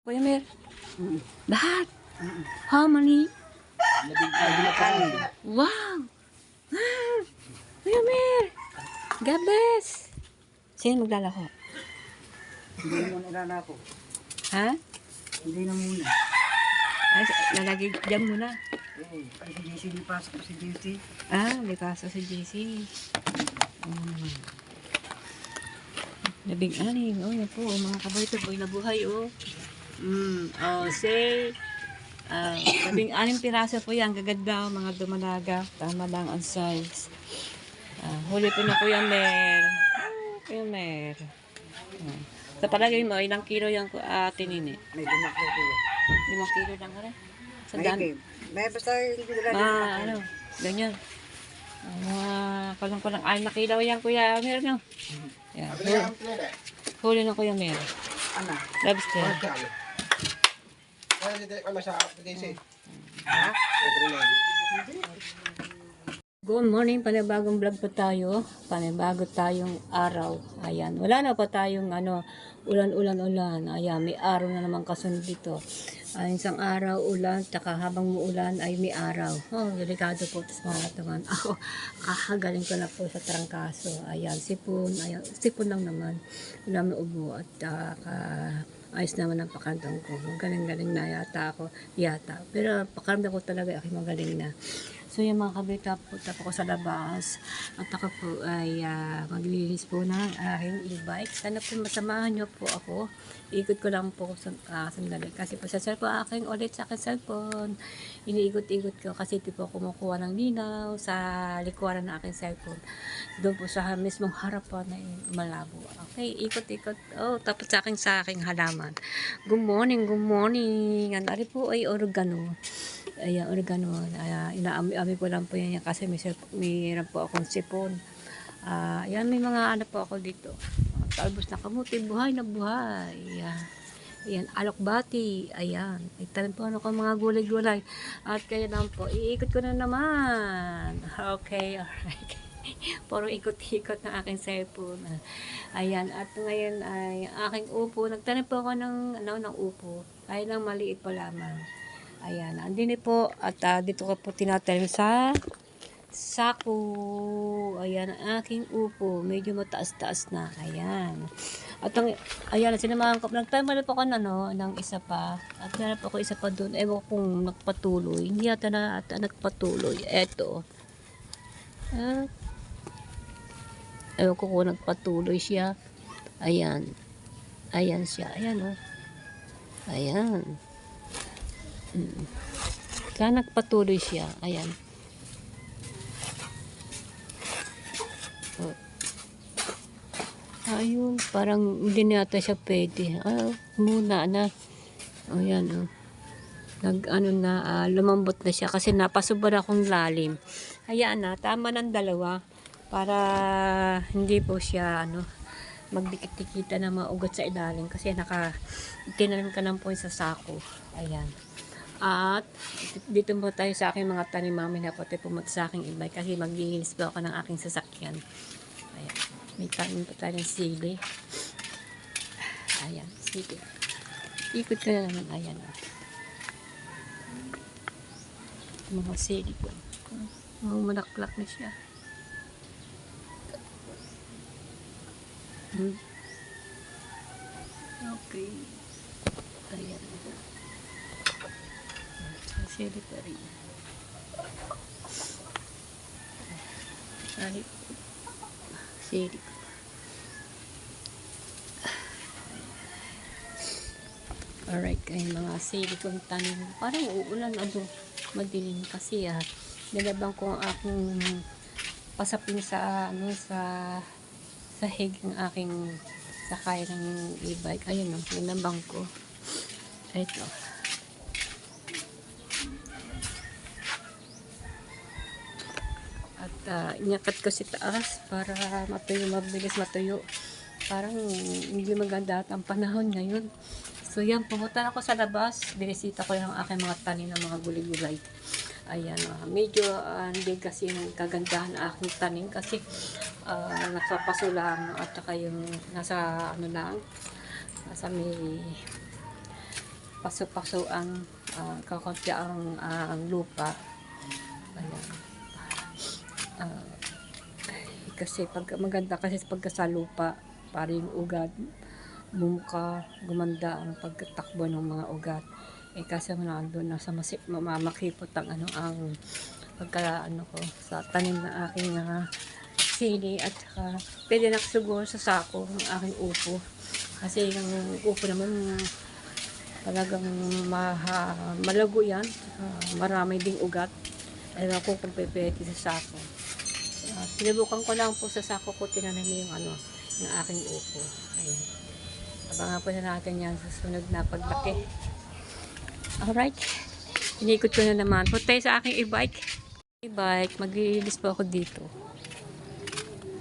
Kuya Mer, Mm. lahat. Mm. How many? Kanin. Wow! Ah, Kuya Mer, God bless. Sino maglalako? Hindi na muna ilalako. Ha? Hindi na muna. Ay, lalagay dyan muna. Ay, si JC di pasok pa si JC. Ah, may kaso si JC. Labing anim. Oh, yan po. Mga kabarito po, nabuhay, oh. Say, labing anim piraso po yan. Gaganda, mga dumalaga. Tama lang ang size. Huli po na Kuya Mer. Kuya Mer. Sa palagay mo, ilang kilo yung tinini? May dumaklo ko. 5 kilo lang ka rin. Sa dami. May basta hindi ko dala. Ano, ganyan. Kulang-kulang. Ay, nakilaw yan, Kuya Mer, no? Yan. Huli na Kuya Mer. Ana. Lobster. Ha? Good morning, panibagong vlog pa tayo. Panibago tayong araw. Ayan, wala na pa tayong ulan. Ayan, may araw na naman kasunod dito. Isang araw ulan, taka habang muulan ay may araw. Oh, delikado po sa mga naman. Ako, kakagaling ko na po sa trangkaso. Ayan, sipon lang naman. Wala may ubo at ayos naman ang pakantong ko. Galing na yata ako. Pero pakaramdam ko talaga ako magaling na. So yung mga kabita po, tapo ko sa labas at ako po ay maglilinis po ng aking e-bike. Sana po masamahan nyo po ako. Ikot ko lang po sandali. Kasi po sa cellphone, aking ulit sa aking cellphone. Iniikot-ikot ko kasi di po kumukuha ng linaw sa likuran ng aking cellphone. Doon po sa mismong harapan na malabo. Okay, ikot-ikot. Oh, tapos sa aking halaman. Good morning. Ang ari po ay oregano. Ayan, oregano. Inaami ko lang po yan kasi mayroon po akong sipon. Ayan, may mga po ako dito. Talbos na kamuti, buhay na buhay. Ayan, alokbati. Ayan, italim po ako mga gulay-gulay. At kaya lang po, iikot ko na naman. Okay, alright. Puro ikot-ikot ng aking cellphone. Ayan, at ngayon ay aking upo. Nagtanim po ako ng upo. Ay lang maliit pa lamang. Ayan, andin po at dito ko po tinatanim sa sako. Ayan, ang aking upo. Medyo mataas-taas na. Ayan. At ayan, sinamahan ko. Nagtanim po ako ng isa pa. At meron po ako isa pa doon. Ewan ko kung nagpatuloy. Hindi yata nagpatuloy. Eto. Ewan ko kung nagpatuloy siya. Ayan. Ayan siya. Ayan, oh. Ayan. Kaya nagpatuloy siya. Ayan. Ayun, parang hindi na yata siya pwede. Muna na. Ayan, oh. Lumambot na siya kasi napasubar akong lalim. Hayaan na, tama ng dalawa para hindi po siya magdikit-dikita na maugat sa ilalim kasi tinanim ka ng po sa sako. Ayan. At dito mo tayo sa aking mga tanim, mami na pati pumunta sa aking ibay kasi maglilinis po ako ng aking sasakyan. Ayan. May tanim pa tayo ng sili. Ayan, sili. Ikot ko na naman. Ayan. Mga sili po. Malaklak na siya. Okay. Ayan. Sili pa rin. Sili. Alright, kaya mga sili kong tanim. Parang uulan madilim kasi nilabang ko ang aking pasapin sa sahig ng aking sakay ng e-bike. Ayun, nilabang ko. Ito. At inyakat ko si taas para mabilis matuyo. Parang hindi maganda at ang panahon ngayon. So yan, pumunta ako sa labas. Binisita ko yung aking mga tanim ng mga gulay-gulay. Ayan, medyo hindi kasi yung kagandahan ng aking tanim kasi nasa paso lang at saka yung nasa nasa may paso-paso ang kakunti ang lupa. Ayan. Kasi maganda kasi pagka sa lupa, para yung ugat gumanda ang pagkatakbo ng mga ugat. Kasi nandun na sa mamakipot ang ko sa tanim ng aking sili, at saka pwede na siguro sa sako ng aking upo. Kasi yung upo naman talagang malago yan, marami ding ugat. Ayaw ko kung pwede sa sako. Sinubukan ko lang po sa sako ko, tinanim yung yung aking upo. Ayan. Abangan po na natin yan sa sunod na paglaki. Alright. Inikot ko na naman. Punta sa aking e-bike. Maglilis po ako dito.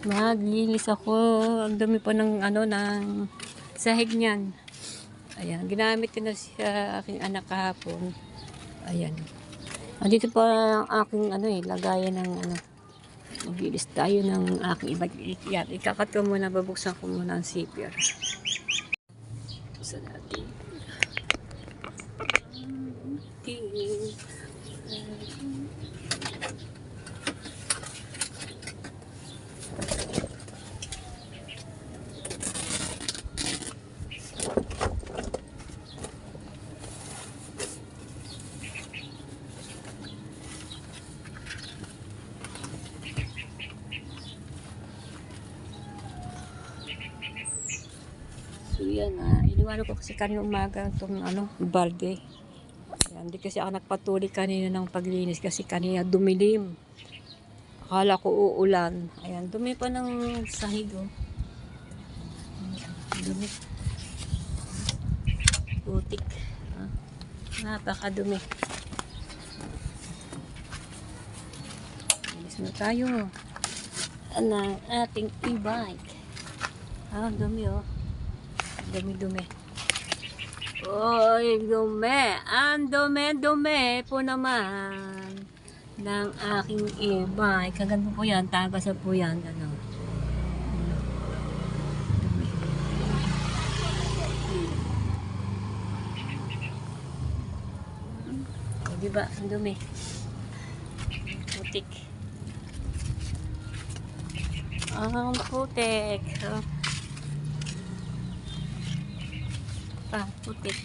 Maglilis ako. Ang dumi po ng ng sahig niyan. Ayan. Ginamit ko na siya aking anak kahapon. Ayan. Andito po ang aking lagayan ng maglilis tayo ng aking e-bike. Yan. Ikakat ko muna. Babuksan ko muna ang zipper. Buksan natin. So yan, iniwala ko kasi kanina umaga itong balde. Yan, hindi kasi ako nagpatuloy kanina ng paglinis kasi kanina dumilim. Akala ko uulan. Ayan, dumi pa ng sahig, oh. Dumi. Putik. Napakadumi. Bilis na tayo. Ang ating e-bike. Dumi, oh. Dumi-dumi. Oy, dumi. Ang dumi-dumi po naman ng aking e-bike. Kaganda po yan. Tagasa po yan. Dumi. Diba? Ang dumi. Putik. Ang putik. Putik.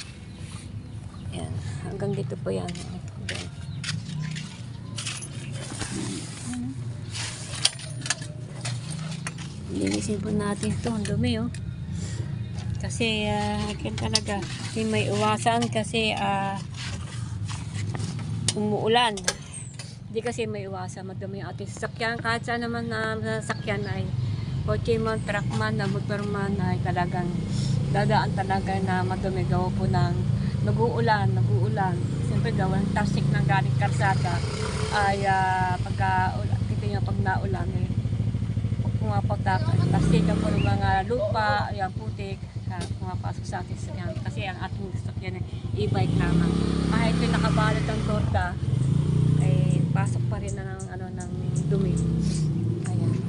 Yan. Hanggang dito po yan. Linisin po natin ito. Ang dumi, oh. Kasi, yan talaga. Hindi may iwasan kasi, umuulan. Hindi kasi may iwasan. Madumi ang ating sasakyan. Kahit saan naman na sasakyan ay kotse man, truck man, motor man ay talagang dadaan talaga na madumi. Gawa po ng nag-uulan. Siyempre gawa ng tasik ng galing karsada ay kita nyo pag naulan pumapatak. Tasik po ng mga lupa, ayan, putik, pumapasok sa ating sasakyan. Kasi ang ating sasakyan ay e-bike naman. Kahit yung nakabalot ang torta ay pasok pa rin na ng dumi. Ayan.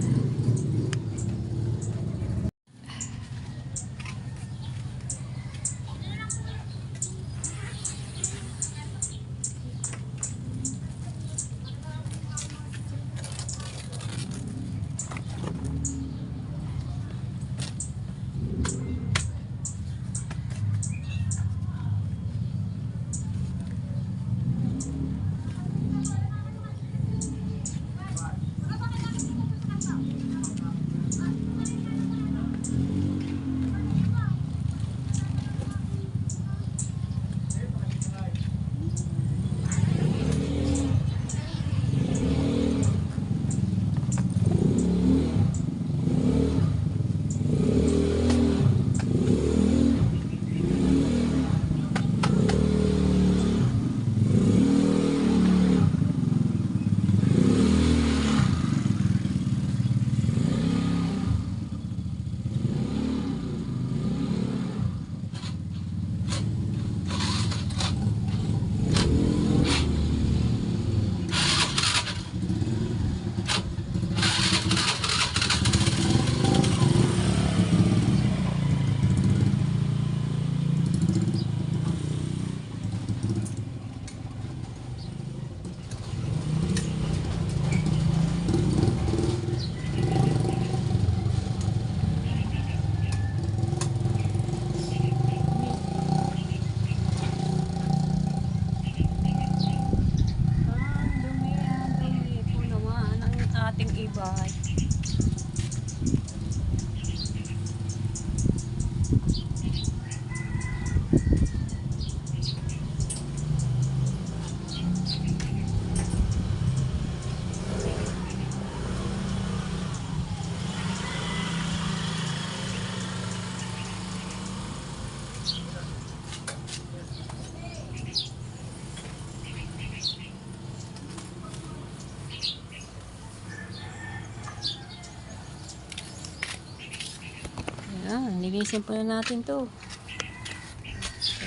Yan, linisin po na natin to.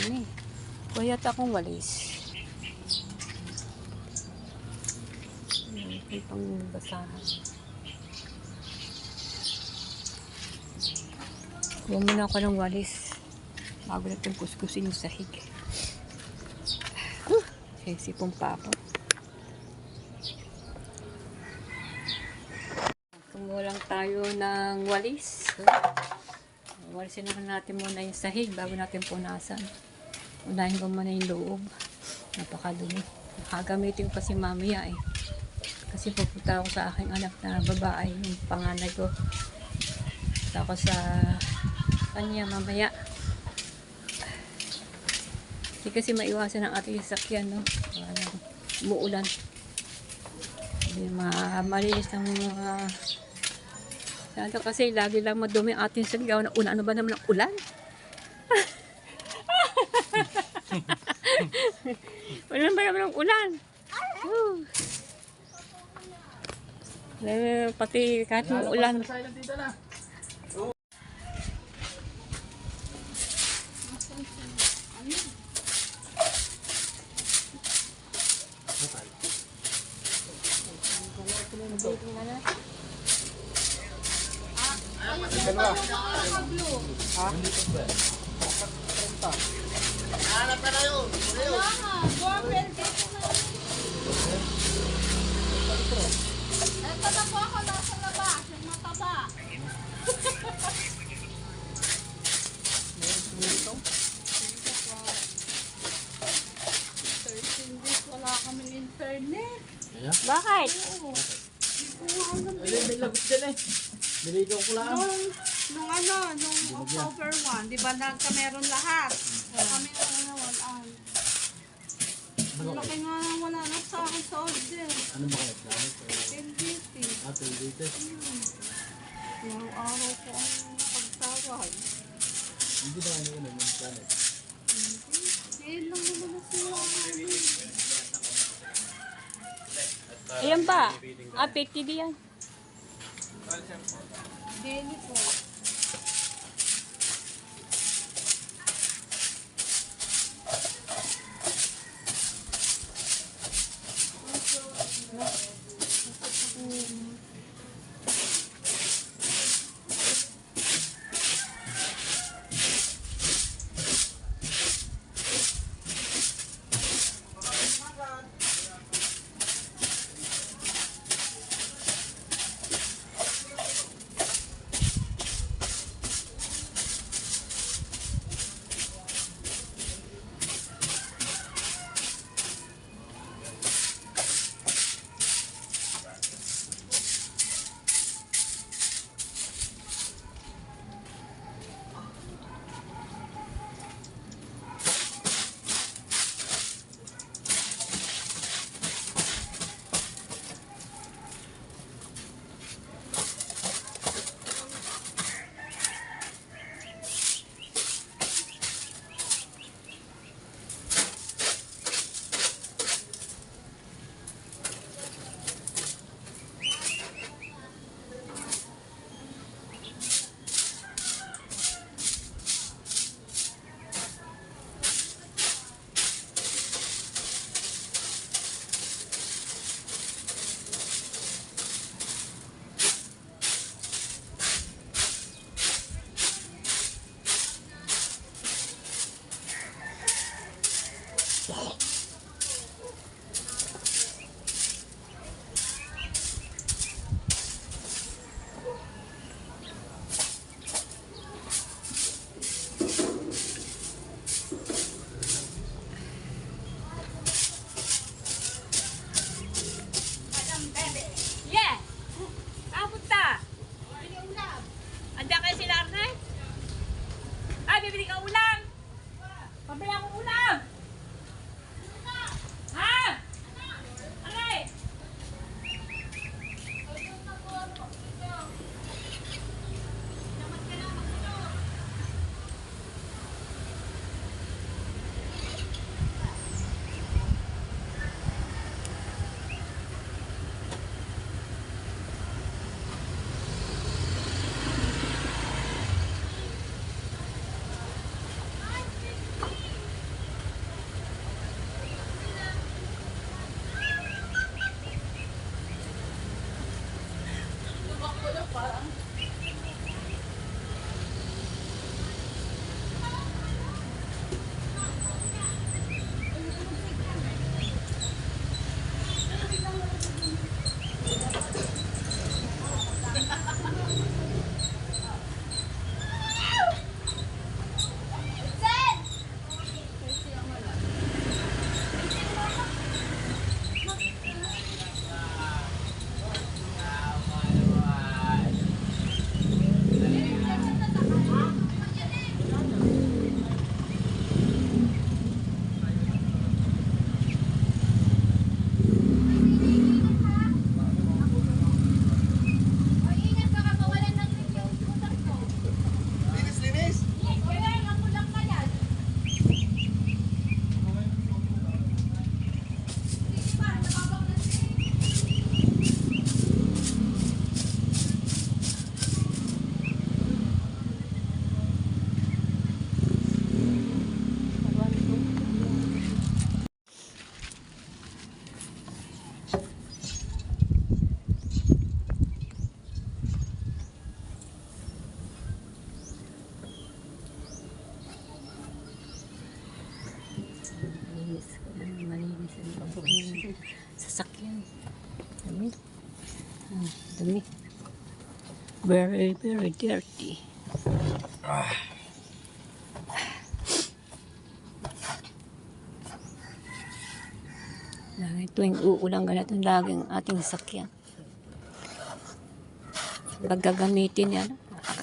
Ano eh. Kuyat akong walis. Ito pang basahan. Kuha muna ako ng walis. Bago na itong kuskusin yung sahig. Sipong pa ako. Kumulang tayo ng walis. Walisin naman natin muna yung sahig bago natin punasan. Unahin ko muna yung loob. Napakadumi. Nakagamitin ko kasi mamaya eh. Kasi pupunta ako sa aking anak na babae, yung panganay ko. Pupunta ako sa kanya mamaya. Hindi kasi maiwasan ang ating sasakyan, no? Umuulan. Hindi malinis ng mga... Lalo kasi lagi lang madumi ang ating saligaw na una. Ano ba naman ang ulan? Ulan ba naman ang ulan? Pati kahit ng ulan. Wala kaming internet. Bakit? Nung October 1, di ba nagkameron lahat? Kami na nawalan. Laki nga wala na sa akin sa order. Ano ba kayo? Plano? 10 10 Ilang araw ko ang pagtawag. Hindi ba ano yun? Yung plano? Yan lang naman na sila. Ayan ba? Apekti diyan. Daily po. Sasakyan. Dumi. Dumi. Very, very dirty. Lagi tuwing uulang ganito laging ating sasakyan. Pag gagamitin yan,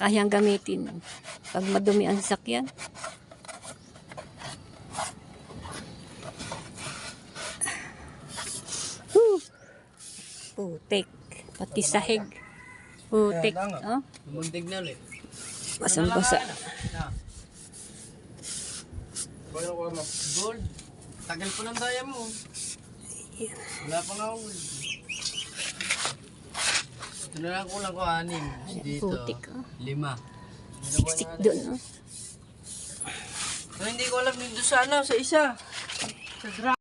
kayang gamitin. Pag madumi ang sasakyan, putik. Pati sahig. Putik. Oh, Muntig na ulit. basang-basa. Gold. Tagal po ng daya mo. Wala pa nga gold. Ito na lang kulang ko 6. Dito. Putik. Oh. 5. Siksik doon. Oh. Pero hindi ko alam dito sa ano, sa isa. Sa drum.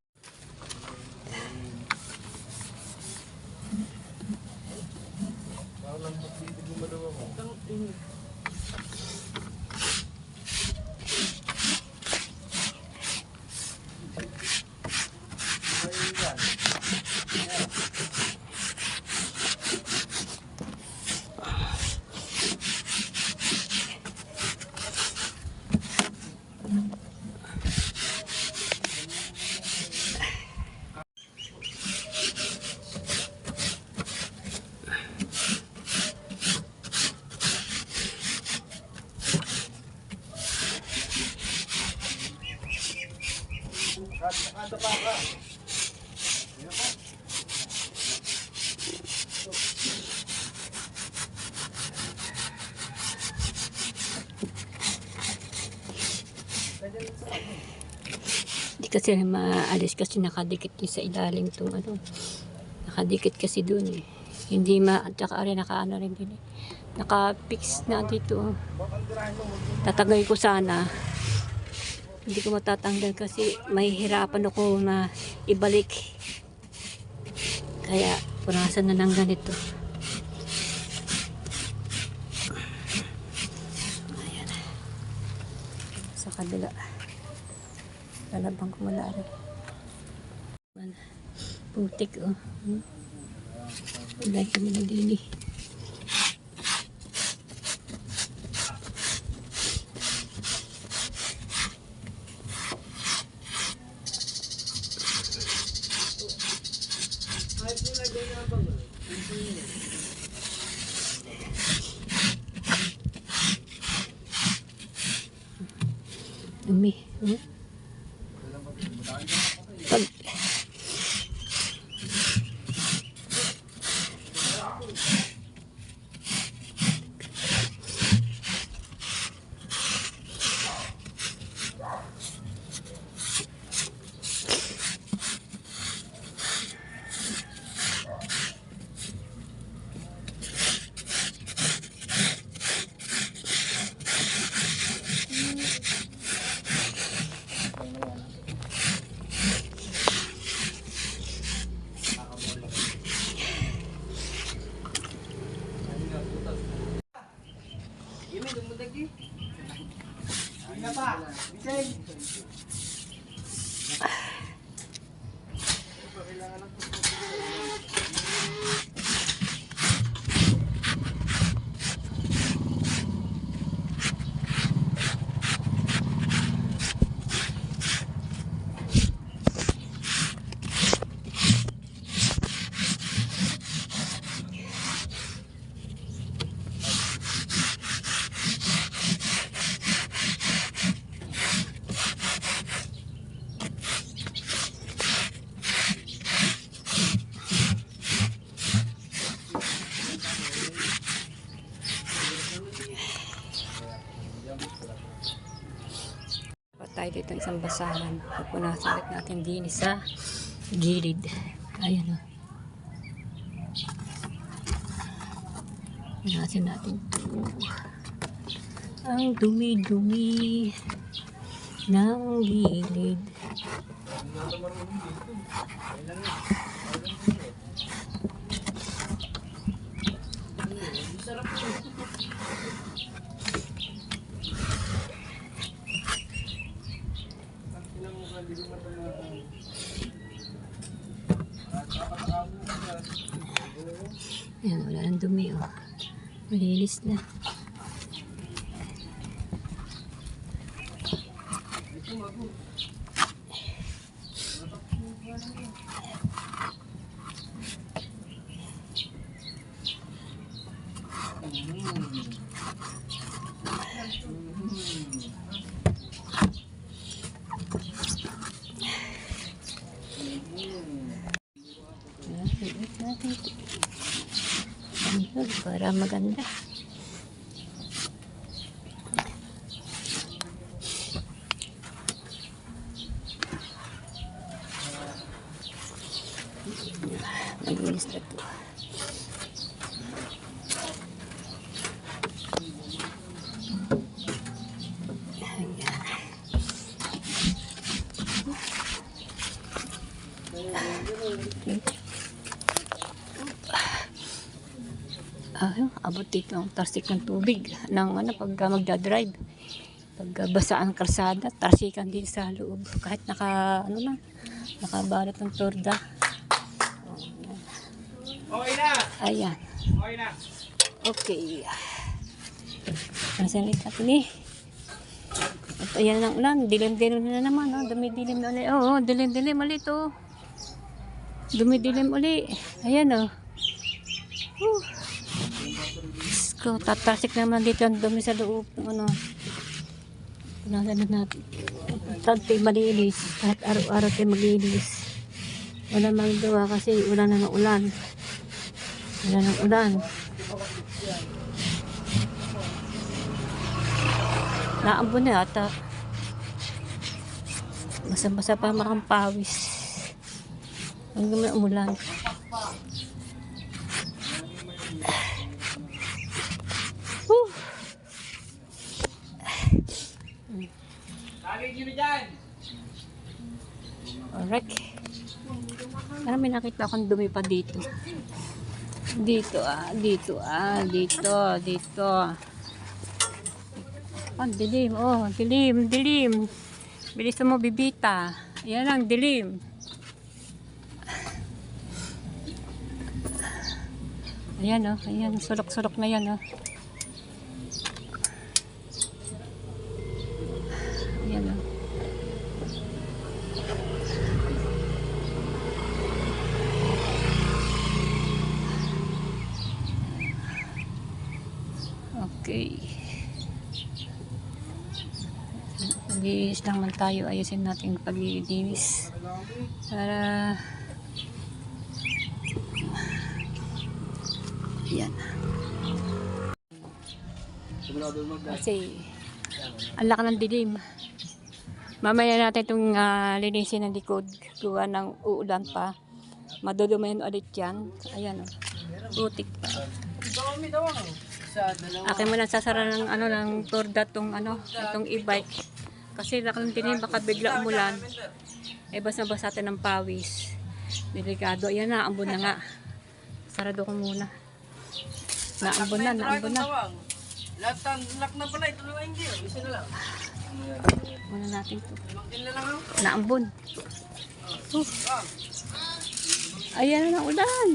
Hindi kasi maalis kasi nakadikit din sa ilalim itong ano. Nakadikit kasi doon eh. Hindi at saka rin nakaano rin din eh. Naka-fix na dito. Tatanggal ko sana. Hindi ko matatanggal kasi may hirapan ako na ibalik. Kaya punasan na ng ganito. Ayan. Sa kabila. Lalabang ko malalim. Putik oh. Wala kami na din eh. Dumi. Pag tayo dito isang basahan. Pupunasan ulit natin din sa gilid. Ayan o. Punasan natin ito. Ang dumi-dumi ng gilid. Ayan, wala nang dumi, oh. Malinis na. Higit natin. Ano, para maganda. Malinis na ito. Abot dito ang tarsik ng tubig ng pagka magdadrive. Pagka basa ang kalsada, tarsikan din sa loob. Kahit nakabalot ng torda. Okay na! Ayan. Okay na! Okay. Nasalit natin eh. At ayan ang ulan. Dilim-dilim na naman. Dumidilim na ulit. Oo, dilim-dilim ulit. Dumidilim ulit. Ayan o. Ko, tatasik naman dito ang dumi sa loob ng natin natin. Tayo malinis. Kahit araw-araw tayo maglinis. Wala magawa kasi ulan na ng ulan. Wala ng ulan. Naambon na ata. Basa-basa pa makang pawis. Ang gumi ang umulan. Alright. Parang may nakita akong dumi pa dito. Dito. Ang dilim. Oh, dilim. Bilis mo, bibita. Ayan lang, dilim. Ayan, ayan. Sulok-sulok na yan, Ayan, Okay. Linis lang man tayo. Ayusin natin paglilinis. Para yan. Kasi ang laki ng dilim. Mamaya natin itong linisin ng likod. Gawa ng uulan pa. Madudumayan ulit yan. Ayan putik pa. Akin mo lang sasara ng torda itong e-bike. Kasi lakang dilim, baka bigla umulan. Basa-basa natin ng pawis. Delikado. Ayan na, ambon na nga. Sarado ko muna. Naambon na. Lahat lock na pala, ito lang hindi. Isa na lang. Muna natin ito. Ila lang ako. Naambon. Ayan na ng ulan.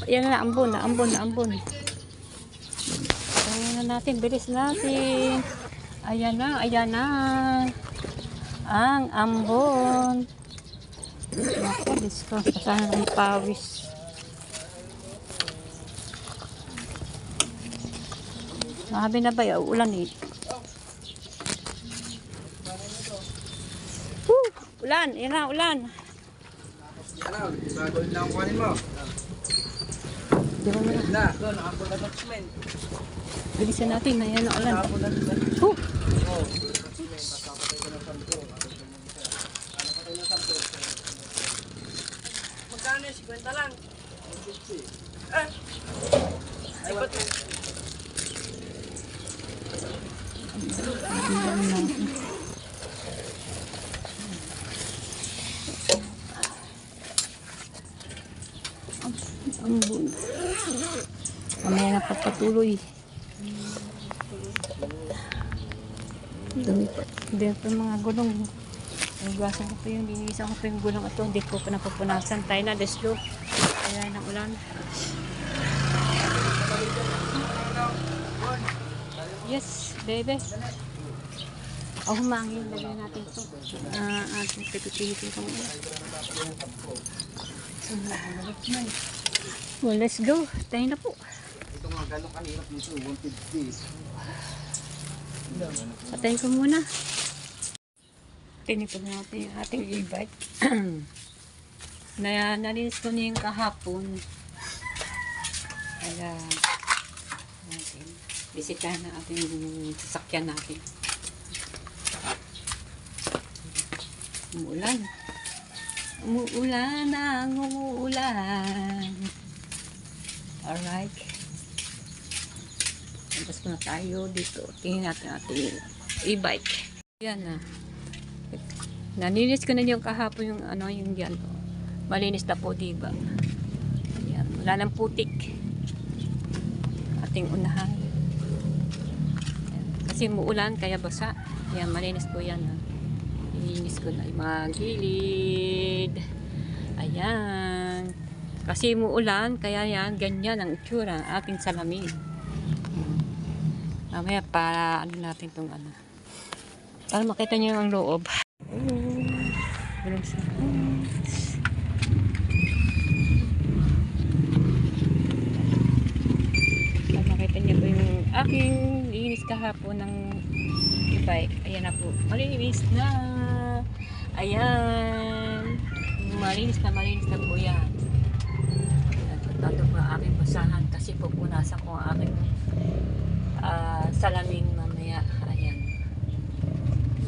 Ayan na, naambon. Ayan na natin, bilis natin. Ayan na. Ang ambon. Ako, disko. Kasama ng pawis. Mahabi na ba yung ulan eh? Ulan! Yan na, ulan! Bago lang ang kuhanin mo. Di ba na? Doon, nakapula ng cement. Bilisan natin, ayan na ulan. Magkano yung 50 lang? Ay, ba't Ambon. Mamaya na papatuloy. Dumi po. Hindi po yung mga gulong. Nagwasan ko po yung linisan ko po yung gulong ito. Hindi ko pa napupunasan. Tayo na, let's go. Ayan ang ulan. Yes, baby. Oh, humangin. Lagyan natin ito. Ating pipipilitin ko muna. Well, let's go. Tayo na po. Ito nga, gano'ng kanirap nito, 150. Patayin ko muna. Tinipon natin yung ating e-bike. Nalinis ko na yung kahapon. Kaya, natin. Bisitahan na ating sasakyan natin. Umuulan. Umuulan ang umuulan. Alright. Tapos na tayo dito. Tingnan natin ating e-bike. Yan na. Nalinis ko na yung kahapon yung ano yung yan. Malinis na po, diba? Ayan. Wala nang putik. Ating unahan. Ayan. Kasi muulan kaya basa. Ayan, malinis po yan. Ha. Nilinis ko na yung mga gilid. Ayan. Kasi muulan kaya yan, ganyan ang itsura ng ating salamin. Mamaya para ano natin itong ano. Para makita niyo ang loob. Para makita niyo po yung aking linis kahapon ng e-bike. Ayan na po. Malinis na. Ayan. Malinis na po yan. Ito po ang aking basahan kasi pupunasan ko ang aking salamin mamaya. Ayan.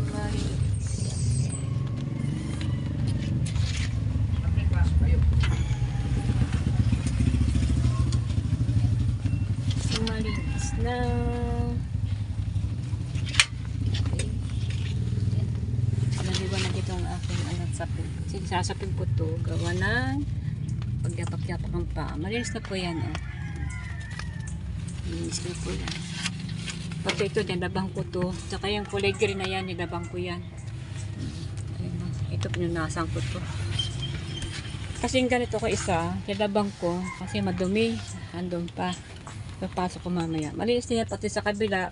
Malinis. Malinis na. Okay. Naliwan na dito ang aking sapin. Kasi sasapin po ito. Gawa ng pagyapak-yapak ang paa. Malinis na po yan. Oh. Malinis na po yan. Pati ito, nilabang ko to. Tsaka yung kulay green na yan, nilabang ko yan. Ayun, ito, pinunasan ko to. Kasi yung ganito ko isa, nilabang ko. Kasi madumi. Andun pa. Papasok ko mamaya. Malinis na yan, pati sa kabila.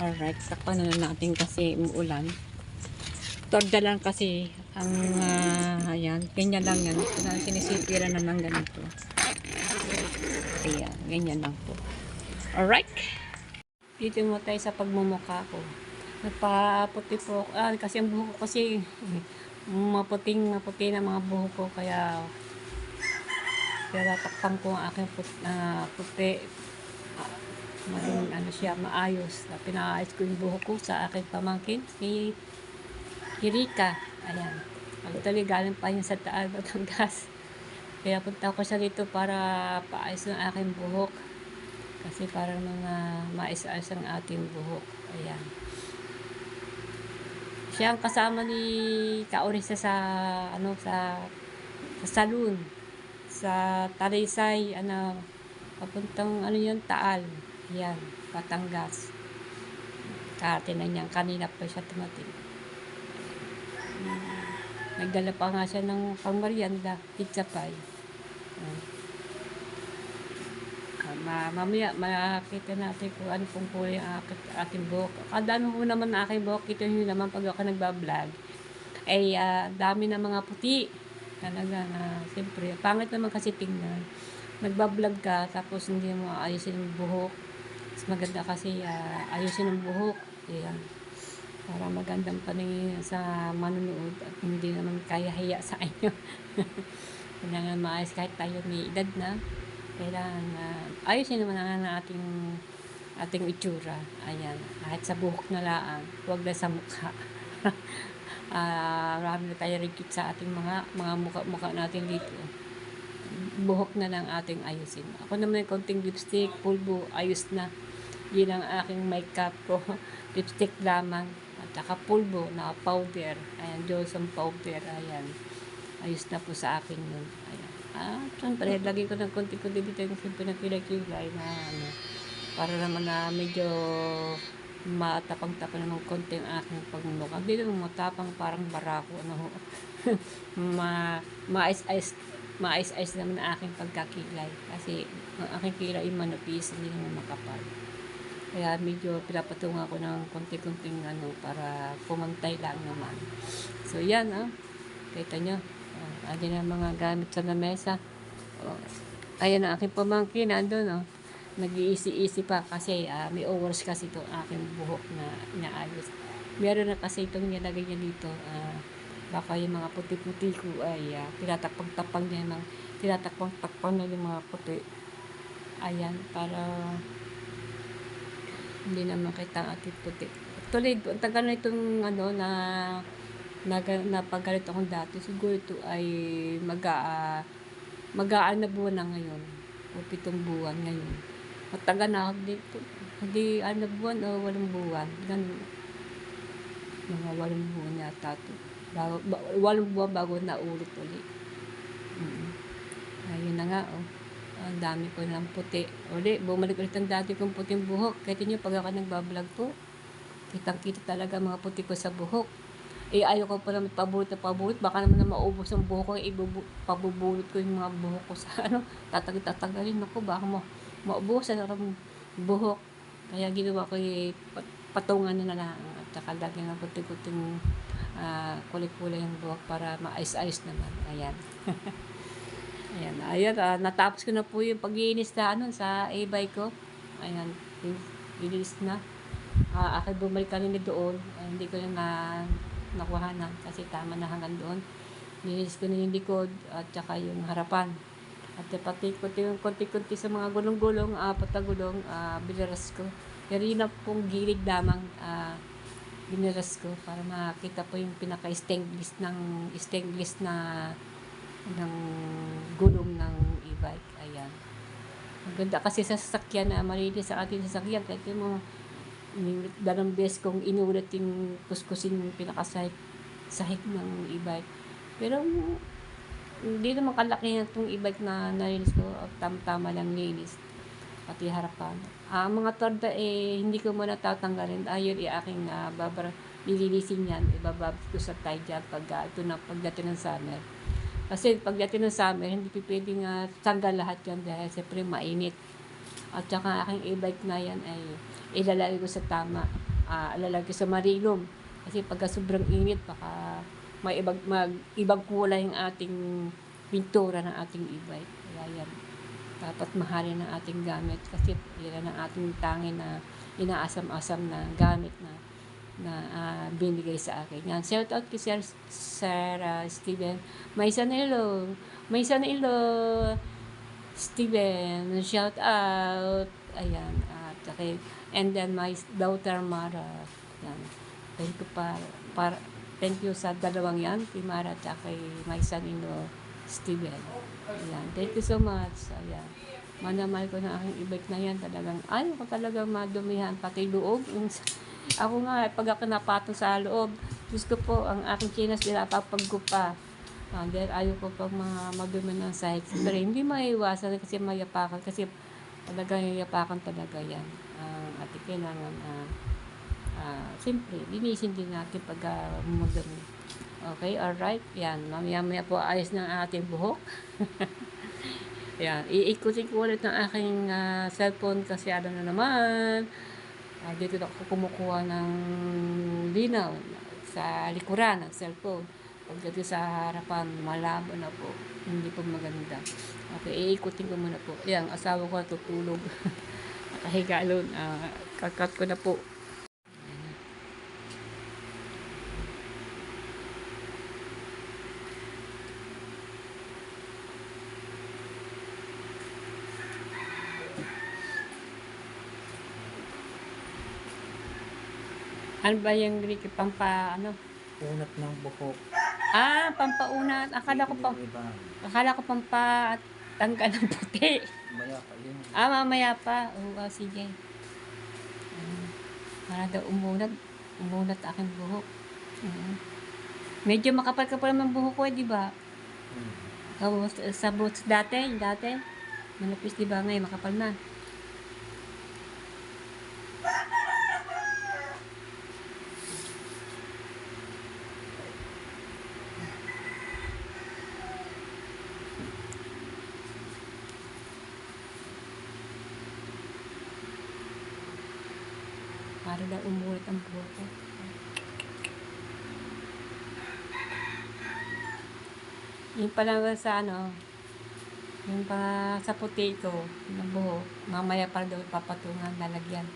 Alright. Takpan na natin kasi umuulan. Torda lang kasi ang ayan, ganyan lang yan. Sinisipiran na ng ganito. Ayan, ganyan lang po. Alright. Dito mo tayo sa pagmumukha ko. Nagpaputi po ako. Kasi ang buhok ko kasi maputi na mga buhok ko. Kaya takpan ko ang aking puti. Maging ano siya, maayos. Pinaayos ko yung buhok ko sa aking pamangkin. Si Rika. Ayan. Actually, galing pa yun sa Taal, Batangas. Kaya punta ko siya dito para paayos ng aking buhok. Kasi para mga maayos-ayos ang ating buhok. Ayan. Siya ang kasama ni Kaorisa sa salon. Sa Talisay, papuntang yun, Taal. Ayan, Batangas. Karte na niyan. Kanina pa siya tumating. Nagdala pa nga siya ng pangmarianda, pizza pie. Mamaya makikita natin kung ano pong kulay ang ating buhok. Kadami po naman na aking buhok. Ito nyo naman pag ako nagbablog. Ay dami na mga puti. Talaga na siyempre. Pangit naman kasi tingnan. Nagbablog ka tapos hindi mo ayusin yung buhok. Mas maganda kasi ayusin ang buhok. Ayan. Para magandang paningin sa manunood at hindi naman kaya hiya sa inyo. Kailangan maayos kahit tayo may edad na. Kailangan ayusin naman ang ating itsura. Ayan. Kahit sa buhok na lang. Huwag na sa mukha. Marami na tayo rigid sa ating mga mukha natin dito. Buhok na lang ating ayusin. Ako naman yung konting lipstick, pulbo, ayos na. Yun ang aking makeup ko. Lipstick lamang. At saka pulbo na powder. Ayan, Johnson powder. Ayan. Ayos na po sa akin yun. Ayan. Siyempre, lagi ko ng konti-konti dito yung simple na kilay-kilay na para naman na medyo matapang-tapang naman konti ang aking pagmumukha. Hindi naman matapang, parang barako, ano ho. Mais-ais naman ang aking pagkakilay. Kasi ang aking kilay ay manupis, hindi naman makapal. Kaya medyo pinapatungan ko ng konti-konting ano, para pumantay lang naman. So yan, kita nyo. Ayan ang mga gamit sa lamesa. Ayan ang aking pamangkin, nandun, nag-iisi-isi pa kasi may overs kasi itong aking buhok na inaayos. Meron na kasi itong nilagay niya dito. Baka yung mga puti-puti ko ay tinatakpang-tapang niya ng tinatakpang-takpang na yung mga puti. Ayan, para hindi na makita ang ating puti. Actually, ang tagal na itong ano na paggalit akong dati. Siguro ito ay mag-aan na buwan na ngayon. O 7 buwan ngayon. Matagal na ako dito. Hindi 6 buwan o 8 buwan. Ganun. Mga 8 buwan yata ito. 8 buwan bago naulit ulit. Ayun na nga, ang dami ko ng puti. Uli, bumalik ulit ang dati kong puting buhok. Kahit nyo, pag ako nagbablog po, kitang-kita talaga mga puti ko sa buhok. Ayaw ko pa naman pabulot. Baka naman na maubos ang buhok ko. Pabubulot ko yung mga buhok ko sa tatanggalin ako. Baka maubusan ang buhok. Kaya ginawa ko patungan na lang. At saka lagyan ng puti-puting kulay-kulay yung buhok para maayos-ayos naman. Ayan. Ayan, natapos ko na po yung pag-iinis sa e-bike ko. Ayan, inis na. Akin bumalik kanina doon. Hindi ko na nakuhanan kasi tama na hanggang doon. Nilis ko na yung likod at saka yung harapan. At pati yung konti-konti sa mga gulong-gulong, patagulong, binaras ko. Pero yun na pong gilid lamang binaras ko para makita po yung pinaka-stainless na ng gulong ng e-bike. Ayan. Maganda kasi sa sasakyan na malinis sa ating sasakyan. Kahit yung mga dalawang beses kong inulit yung kuskusin yung pinakasahig ng e-bike. Pero hindi naman kalaki itong e-bike na nalinis ko. Tama lang linis. Pati harapan. Mga torda hindi ko muna tatanggalin. Ayun aking nililisin yan. Ibababit ko sa tie dyan pagdating ng summer. Kasi pagdating ng summer, hindi pwedeng tanggal lahat yan dahil siyempre mainit. At saka aking e-bike na yan ay ilalagay ko sa tama. Ilalagay ko sa marilom. Kasi pagka sobrang init, baka may ibang kulay ang ating pintura ng ating e-bike. Kaya yan. Dapat mahalin ang ating gamit. Kasi yan ang ating tangin na inaasam-asam na gamit na binigay sa akin. Yan. Shout out kay Sir Steven. May sanilo. Steven. Shout out. Ayan. Okay. And then my daughter Mara. Yan. Thank you thank you sa dalawang yan. Kay Mara at kay my son-in-law Steven. Ayan. Thank you so much. Ayan. Manamahal ko na aking e-bike na yan. Talagang, ayaw ko talagang madumihan. Pati loob. Ako nga, pag ako napatong sa loob, Diyos ko po, ang aking chinas nilapapaggupa. Dahil ayaw ko pag mga madumi ng sahig. Pero hindi maiwasan kasi mayapakan. Kasi talagang yapakan talaga yan. At kailangan, siyempre, linisin din natin pag madumi. Okay, alright. Yan, mamaya po ayos ng ating buhok. Yan, iikutin ko ulit ng aking cellphone kasi ano na naman. Dito ako kumukuha ng linaw sa likuran ng cellphone. Pagdating sa harapan, malabo na po. Hindi po maganda. Okay, iikutin ko muna po. Ayan, asawa ko tutulog. Nakahiga alon. Kakat ko na po. Ano ba yung Ricky? Unat ng buhok. Pampaunat. Akala ko pampatanggal ng puti. Maya pa yun. Mamaya pa. Sige. Para daw umunat aking buhok. Medyo makapal-kapal ng buhok ko, di ba? Sa boots dati, manupis, di ba? Ngayon, makapal na. Para daw umulit ang buhok ko. Yung pala sa ano, yung pa sa potato, ng buhok, mamaya para daw papatungan, lalagyan.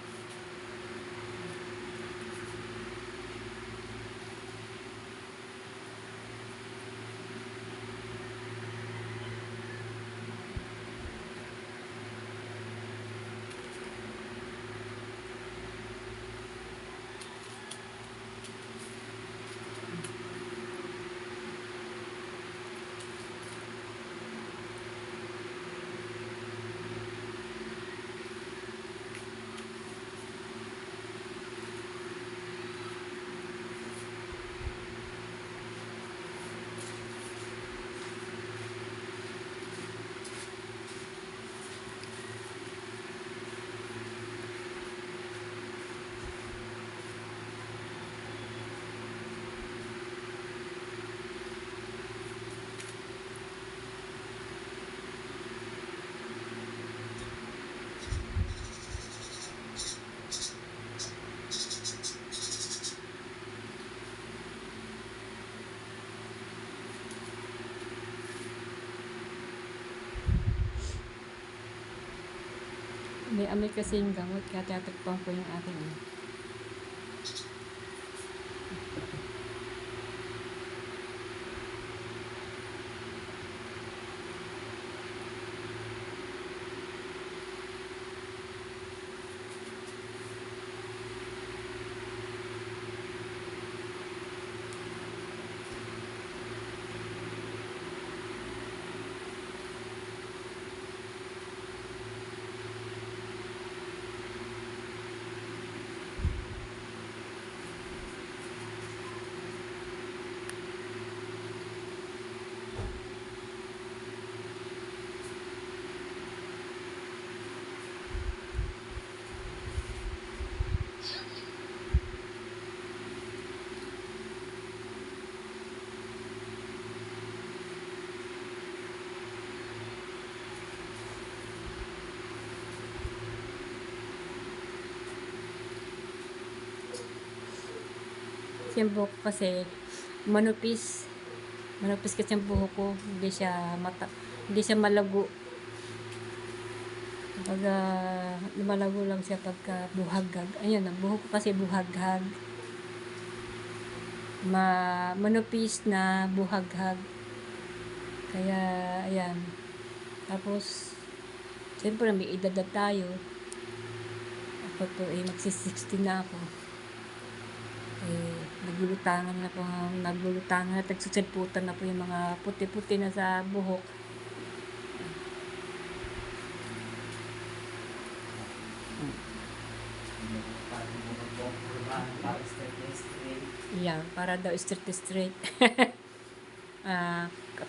May amoy kasi yung gamot, kaya tatakpan ko yung aking ano. Yung buhok ko kasi manupis. Manupis kasi yung buhok ko. Hindi siya malago. Pagka lumalago lang siya pagka buhaghag. Ayun, ang buhok ko kasi buhaghag. Manupis na buhaghag. Kaya, ayan. Tapos, siyempre may edad na tayo. Ako po, magsi-60 na ako. Naglulutangan at nagsusulputan na po yung mga puti-puti na sa buhok. Yan, para daw straight.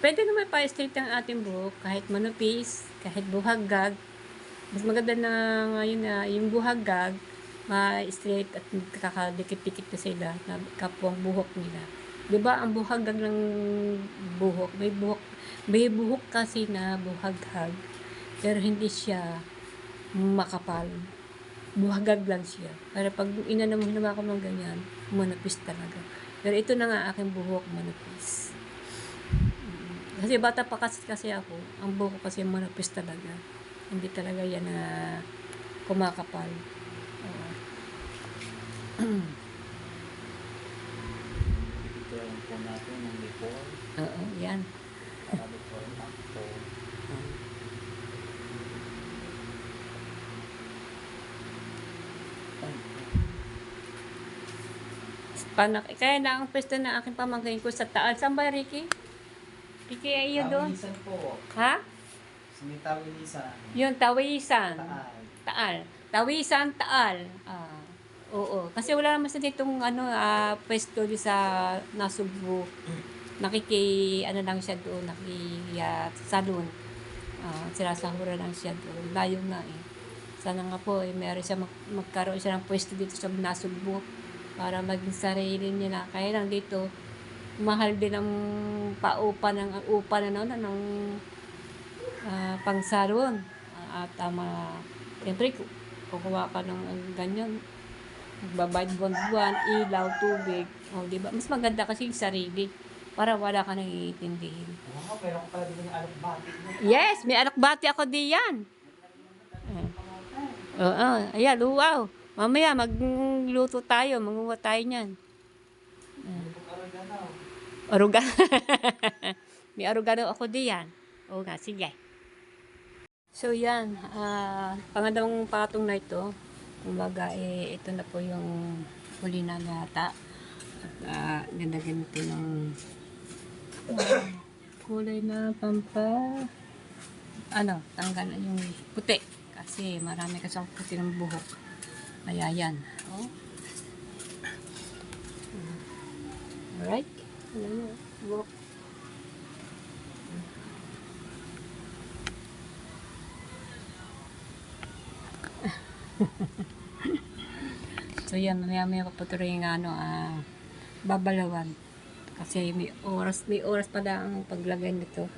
Pwede naman pa-straight ang ating buhok, kahit manupis, kahit buhaghag. Mas maganda na ngayon na yung buhaghag, ma-straight at kakadikit-dikit na sila na kapwang buhok nila. 'Di ba ang buhaghag ng buhok, may buhok kasi na buhaghag, pero hindi siya makapal. Buhaghag lang siya. Para pag inanam ako ng ganyan, manupis talaga. Pero ito na nga aking buhok, manupis. Kasi bata pa kasi ako, ang buhok ko kasi manupis talaga. Hindi talaga yan na kumakapal. Ito lang po natin ng before. Oo, yan. Para before and after. Kaya na ang pwesto na aking pamangkin ko sa Taal. Saan ba, Ricky? Ricky, ay yun doon? Tawilisan po. Ha? Sumitawilisan. Yun, Tawisan. Taal. Taal. Tawisan, Taal. Oo. Kasi wala naman sa ditong pwesto di sa Nasugbu. Lang siya doon, salon. Sinasahura lang siya doon. Layo nga eh. Sana nga po, meron siya magkaroon siya ng pwesto dito sa Nasugbu para maging sarili niya na. Kaya lang dito, mahal din ang upa ng pangsalon. Siyempre, kukuha ka ng ganyan. Nagbabayad buwan-buwan, ilaw, tubig. O, di ba? Mas maganda kasi yung sarili. Para wala ka nang iintindihin. Oo, pero ako pala dito ng alakbati. Yes, may alakbati ako diyan. Oo, ayan, luwaw. Mamaya magluto tayo, manguha tayo niyan. Arugano. May arugano ako diyan. Oo nga, sige. So yan, pangalawang patong na ito. Kumbaga, ito na po yung huli na yata. At ganda ganito ng kulay na tanggal na yung puti. Kasi marami kasi ako puti ng buhok. Kaya yan. Oh. Alright. Ayan, buhok. So yan, maya paputuloy yung babalawan. Kasi may oras pa na ang paglagay nito.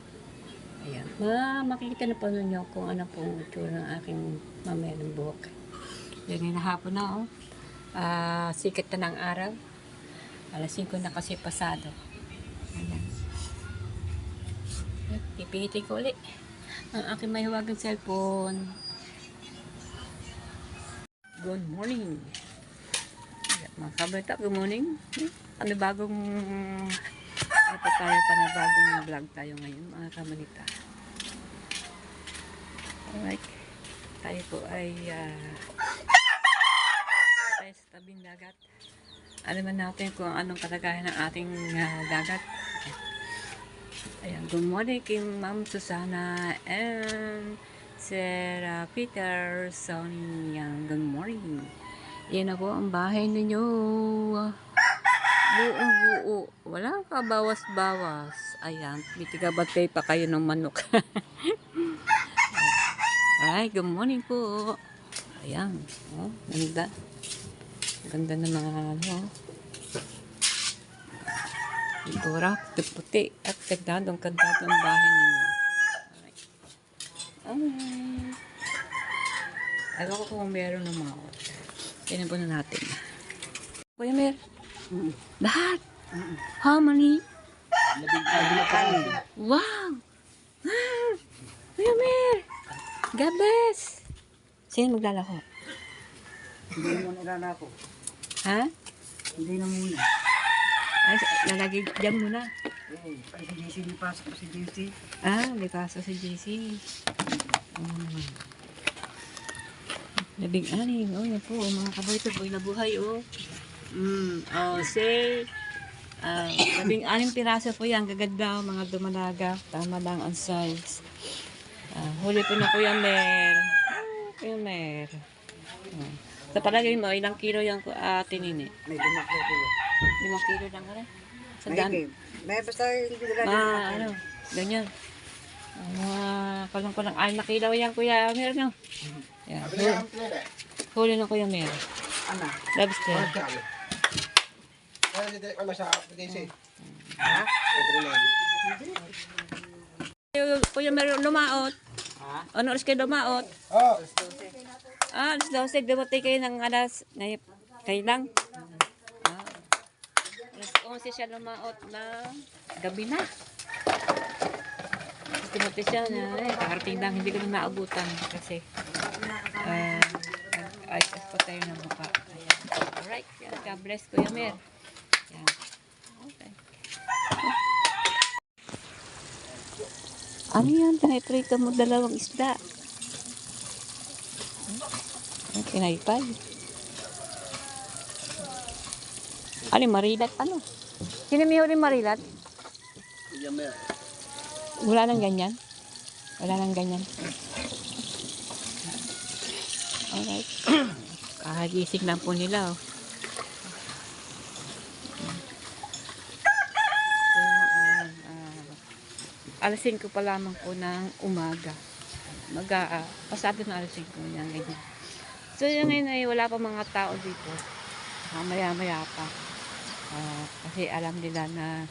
Ayan. Makikita na po ninyo kung ano pong itsura ng aking mamaya ng buhok. Yan yung hapon na, oh. Sikat na ng araw. Alas 5 na kasi pasado. Ayan. Pipihitin ko ulit ang aking mahiwagang cellphone. Good morning. Mga kabalita, good morning. Panibagong vlog tayo ngayon, mga kabalita. Alright. Tayo po ay tayo sa tabing dagat. Alaman natin kung anong kalagayan ng ating dagat. Ayan, good morning kay Ma'am Susana and Sir Peter Sonia. Good morning. Yan na po ang bahay ninyo. Buong buo. Walang kabawas-bawas. Ayan, may tigabatay pa kayo ng manok. Alright, good morning po. Ayan, oh, ganda. Ganda ng mga itura, puti at kandadong bahay ninyo. Alright. Alam ko kung meron ng mga tingnan po na natin. Kuya Mer, lahat. How many? Wow! Kuya Mer, God bless. Sino maglalako? Hindi mo nilala ko. Ha? Hindi na muna. Ay, lalagay dyan muna. Ay, si JC, may pasok pa si JC. May paso si JC. Labing-anim. Oh, yan po. Mga kabalito po na buhay, oh. Say, 16 piraso po yan. Gaganda, mga dumalaga. Tama lang ang size. Huli po na Kuya Mer. Kuya Mer. Sa palagay mo, ilang kilo yan tinini? May dumaklo ko. 5 kilo lang rin. Sa May basta hindi nila ganyan. Mga kulang-kulang 6 na kilo yan, Kuya Mer, no? Yan. Huli na Kuya Mer. Ano? Lobster. Kuya Mer, lumaot. Ano oras kayo lumaot? Alas 12. Dumatay kayo ng alas... Kayo lang? Alas 11 siya lumaot na gabi na. Dumatay siya na kakarating lang. Hindi ko na naabutan kasi ayos pa tayo ng mukha. Ayan. Alright. God bless Kuya Mer. Ayan. Okay. Ano yan? Tinitrito mo 2 isda. Pinaypay. Ano yung marilat? Ano? Sino may huli marilat? Wala nang ganyan? Wala nang ganyan. Alright. Kahagising lang po nila, oh. Alas 5 pa lamang po ng umaga. Pasado na alas 5 yan, ganyan. So yun ngayon ay wala pa mga tao dito. Maya-maya pa. Kasi alam nila na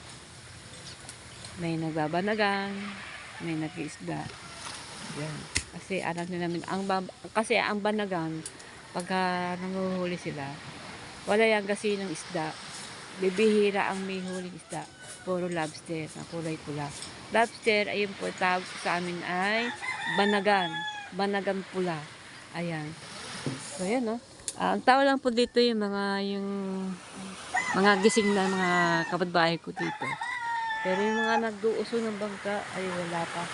may nagbabanagan, may nag-iisda. Yan. Kasi alam nila, kasi ang banagan, pagka nanguhuli sila, Wala yung gasinong isda. Bibihira ang may huling isda. Puro lobster na kulay pula. Lobster, ayun po, tawag sa amin ay banagan. Banagan pula. Ayan. So, yan, no? Ang tao lang po dito yung mga gising na mga kapitbahay ko dito. Pero yung mga nagduuso ng bangka, ay wala pa.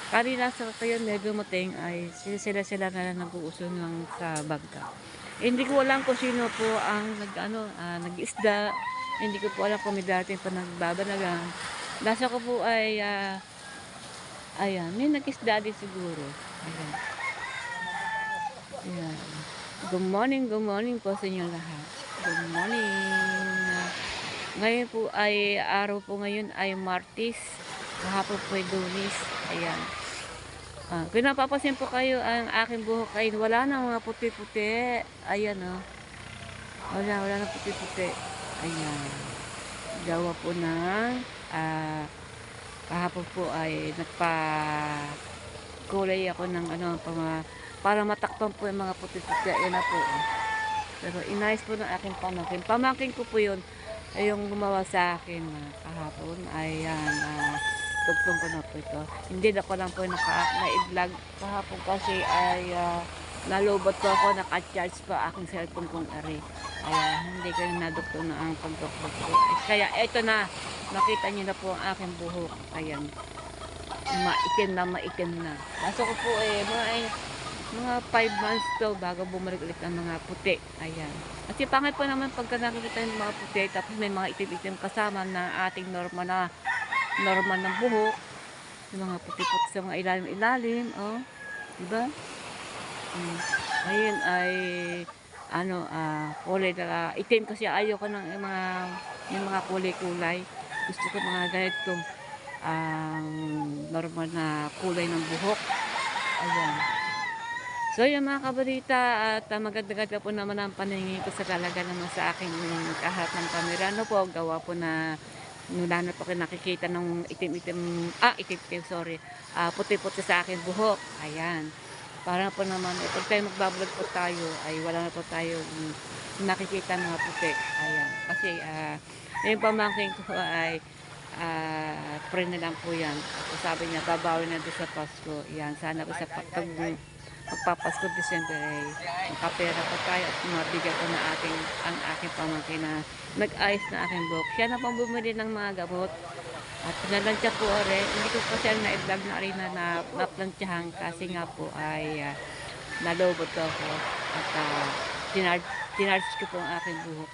Kanina sa kayo medyo mating ay sila na lang nag-uuso ng sa bangka. Hindi ko alam kung sino po ang nag-isda. Hindi ko po alam kung may dating pa nagbabanagan. Nasa ko po ay ayan, may nag-isda din siguro. Ayan. Ayan. Good morning po sa inyo lahat. Good morning. Ngayon po ay araw po ngayon ay Martes. Kahapon po ay Lunes. Ayan. Kung napapasin po kayo ang aking buhok ay wala na mga puti-puti. Ayan o. Wala na puti-puti. Ayan. Gawa po ng kahapon po ay nagpa-kulay ako ng para matakpan po yung mga puti-puti. Ayan na po. Pero inayos po ng aking pamangkin. Pamangkin ko po yun. Ay yung gumawa sa akin kahapon. Ayan. Tugtong ko na po ito. Hindi na ko lang po na-i-vlog kahapon kasi ay nalobot ko ako, naka-charge pa aking cellphone kong ari. Kaya hindi ko na nadugtong na ang pagtuktok ko. Kaya ito na, makita niyo na po ang aking buhok. Ayan. Maitim na. Kaso ko po mga 5 months to bago bumalik ulit ang mga puti. Ayan. Kasi pangit po naman pagka nakikita yung mga puti tapos may mga itim-itim kasama na ating normal ng buhok. Yung mga puti-puti sa mga ilalim-ilalim. Oh. Diba? Ayun ay kulay na itim kasi ayoko ng yung mga kulay-kulay. Gusto ko mga ganitong normal na kulay ng buhok. Ayan. So yung mga kabalita at maganda-ganda po naman ang paningin ko sa talaga naman sa aking kaharap ng kamera. Po, gawa po na wala na po kayo nakikita ng puti-puti sa aking buhok. Ayan. Para po naman, pag tayo magbablog po tayo, ay wala na po tayo nakikita ng mga puti. Ayan. Kasi yung pamangkin ko ay friend na lang po yan. Sabi niya, babawi na doon sa Pasko. Yan, sana po sa magpapasko December ay makapera pa tayo at mabigyan ko na ang aking pamangkin na nag-ayos na aking buhok. Siya na pang bumili ng mga gamot. At pinalansya po hindi ko pa siya na-vlog na rin na naplansyahan kasi nga po ay nalobot ako. At tinarge ko po ang aking buhok.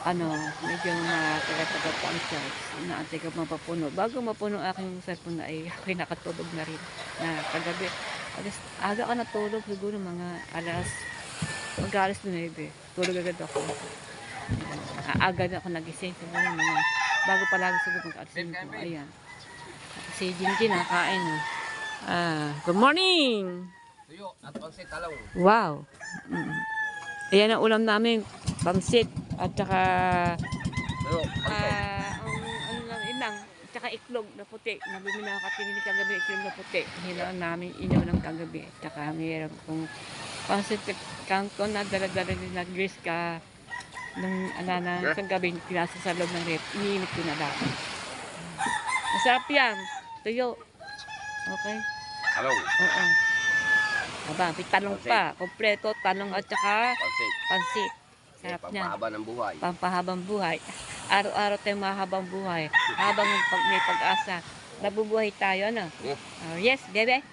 Habang medyo taga-taga po ang charge. Inaantay ko mapapuno. Bago mapuno aking cellphone na ay ako'y nakatulog na rin. Na kagabi. Aga ka natulog siguro mga alas 9. Tulog agad ako. Aga na ako nagising siguro mga bago palagi siguro mag-alas 5. Ayan. Si Jinjin nakain. Good morning! Tuyo at pansit talong. Wow! Ayan ang ulam namin. Pamsit. At saka ilang tsaka iklog na puti na bumili ako katingin kagabi iklog na puti hinaan namin inaw ng kagabi at saka mayroon kong pansit kangkong na dala-dala din na grease ka nung sa gabi pinasa sa loob ng rep iniinit ko na lang masarap yan tuyo okay Talong. oo aba may talong pa kompleto talong at saka pansit sarap niyan. Pampahaba ng buhay. Pampahabang buhay. Araw-araw tayong mahabang buhay. Habang may pag-asa. Nabubuhay tayo, ano? Yes, bebe.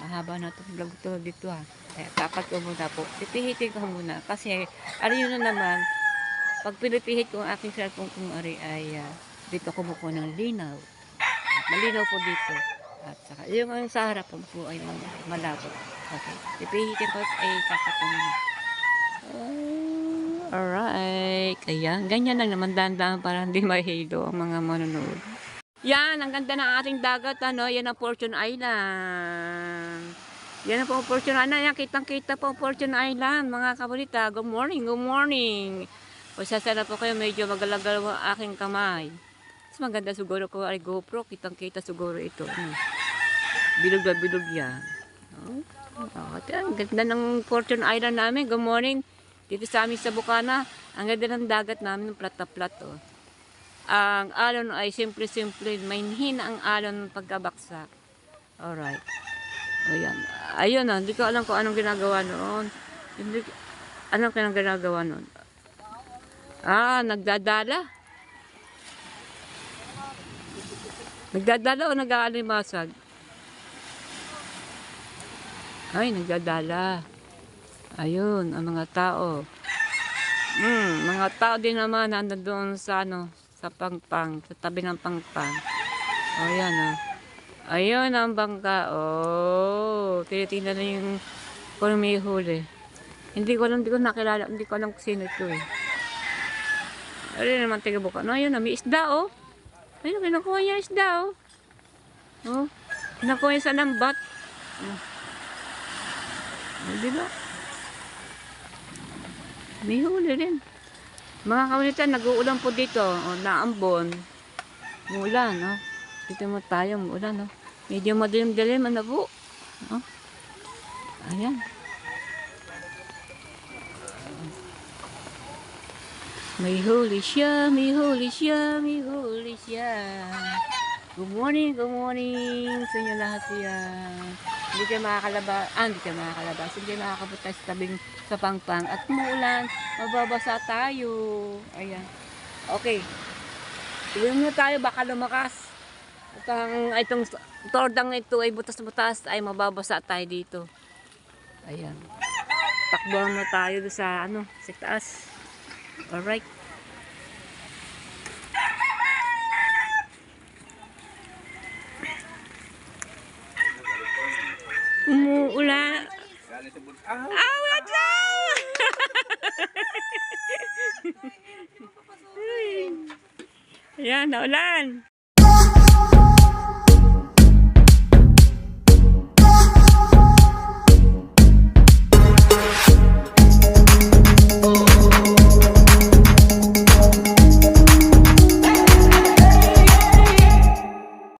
Mahaba na itong vlog to dito, ha. Kaya tapat ko muna po. Pipihitin ko muna. Kasi, yun na naman, pag pinipihit ko ang aking cellphone kung ay dito kumukuha ng linaw. At malinaw po dito. At saka, yung sa harapan po ay malabo. Okay. Pipihitin ko ay kakat ko muna. Alright. Ayan. Ganyan lang naman dahan-dahan para hindi mahilo ang mga manonood. Yan. Ang ganda ng ating dagat. Yan ang Fortune Island. Yan ang Fortune Island. Yan. Kitang-kita po Fortune Island. Mga kabalita. Good morning. Good morning. Pasasala po kayo. Medyo magalagal ang aking kamay. Mas maganda siguro ko ay GoPro. Kitang-kita siguro ito. Bilog na bilog yan. Oh, ang ganda ng Fortune Island namin. Good morning. Dito sa amin sa Bukana. Ang ganda ng dagat namin, plat na plat. Oh. Ang alon ay simple-simple. May hina ang alon ng pagkabaksak. Alright. O yan. Ayun na. Hindi ko alam kung anong ginagawa noon. Hindi, anong ginagawa noon? Nagdadala. Nagdadala o nag-aalimasag? Ay, nagdadala. Ayun, ang mga tao. Mga tao din naman nandoon sa sa pangpang, sa tabi ng pangpang. O yan Ayun ang bangka. Oh, tinitingnan na yung kung may huli. Hindi ko nakilala, hindi ko alam kung sino ito eh. Ayun naman tiga buka. No, ayun na, may isda oh. Ayun, kinukuha niya isda oh. Oh, kinukuha niya sa lambat. Di ba? May huli rin. Mga kaunitan, nag-uulan po dito. O, naambon. Muulan, no? Dito mo tayo, muulan, no? Medyo madilim-dilim, ano po? No? Ayan. May huli siya, may huli siya, may huli siya. Good morning sa inyo lahat yan. Hindi kayo makakalabas, hindi kayo makakapunta sa tabing sa pangpang. At umuulan, mababasa tayo. Ayan. Okay. Tignan nyo tayo, baka lumakas. At itong tordang ito ay butas-butas, ay mababasa tayo dito. Ayan. Takbuhan na tayo sa sa taas. Alright. Umuulan. Wait lang! Ayan, naulan.